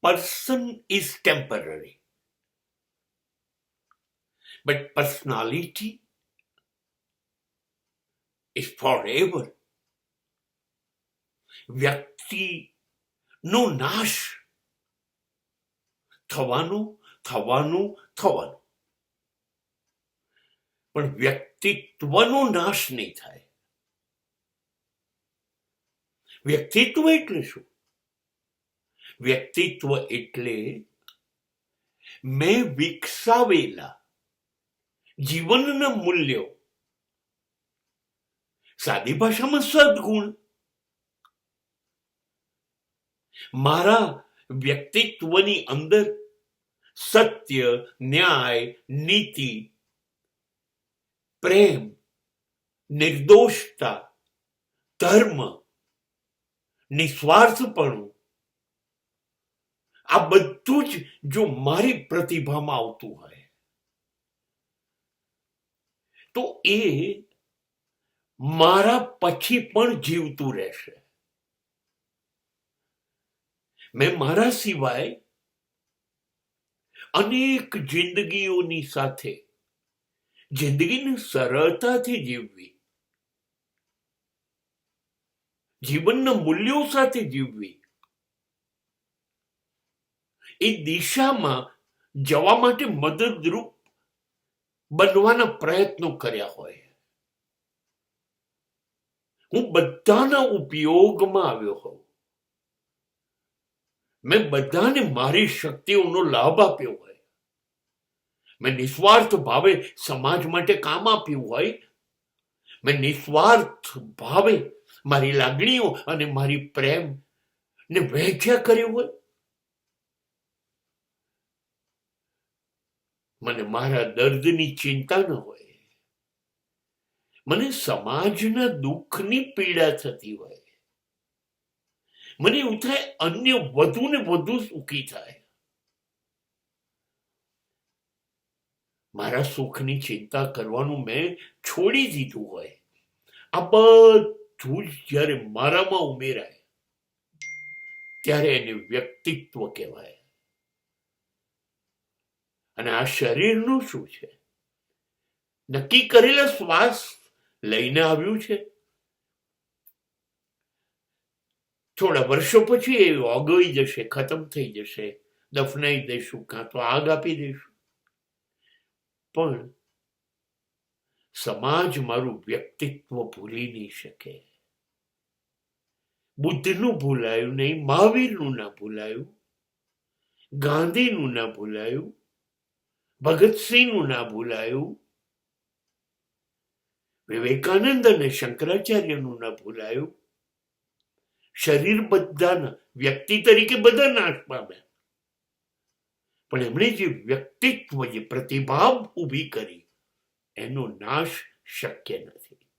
person is temporary, but personality is forever. વ્યક્તિનો નાશ થવાનું થવાનું થવાનું, પણ વ્યક્તિત્વનો નાશ નહીં થાય. વ્યક્તિત્વ એટલે શું? વ્યક્તિત્વ એટલે મેં વિકસાવેલા જીવનના મૂલ્યો, સાદી ભાષામાં સદગુણ. મારા વ્યક્તિત્વની અંદર સત્ય, ન્યાય, નીતિ, પ્રેમ, નિર્દોષતા, ધર્મ, નિસ્વાર્થપણું, આ બધું જ જો મારી પ્રતિભામાં આવતું હોય તો એ મારા પછી પણ જીવતું રહેશે. મેં મારા સિવાય અનેક જિંદગીઓની સાથે જિંદગીને સરળતાથી જીવવી, જીવનના મૂલ્યો સાથે જીવવી, એ દિશામાં જવા માટે મદદરૂપ બનવાના પ્રયત્નો કર્યા હોય. હું બધાના ઉપયોગમાં આવ્યો હોઉં. મેં બધાને મારી શક્તિઓનો લાભ આપ્યો હોય. મેં નિસ્વાર્થ ભાવે સમાજ માટે કામ આપ્યું હોય. મેં નિસ્વાર્થ ભાવે મારી લાગણીઓ અને મારી પ્રેમ ને વહેંચ્યા કર્યું હોય. મને મારા દર્દની ચિંતા ન હોય. મને સમાજના દુઃખની પીડા થતી હોય. મને એવું થાય અન્ય વધુ ને વધુ સુખી થાય. મારા સુખની ચિંતા કરવાનું મેં છોડી દીધું હોય. આ બધું જ જ્યારે મારામાં ઉમેરાય ત્યારે એને વ્યક્તિત્વ કહેવાય. અને આ શરીરનું શું છે? નક્કી કરેલા શ્વાસ લઈને આવ્યું છે. થોડા વર્ષો પછી એ ઓગળી જશે, ખતમ થઈ જશે, દફનાઈ દઈશું, કાં તો આગ આપી દઈશું. પણ સમાજ મારું વ્યક્તિત્વ ભૂલી નહીં શકે. બુદ્ધનું ભૂલાયું નહીં, મહાવીરનું ના ભૂલાયું, ગાંધીનું ના ભૂલાયું, ભગતસિંહનું ના ભૂલાયું, વિવેકાનંદ અને શંકરાચાર્યનું ના ભૂલાયું. શરીર બધાના, વ્યક્તિ તરીકે બધા નાશ પામ્યા, પણ એમણે જે વ્યક્તિત્વ, જે પ્રતિભા ઊભી કરી, એનો નાશ શક્ય નથી.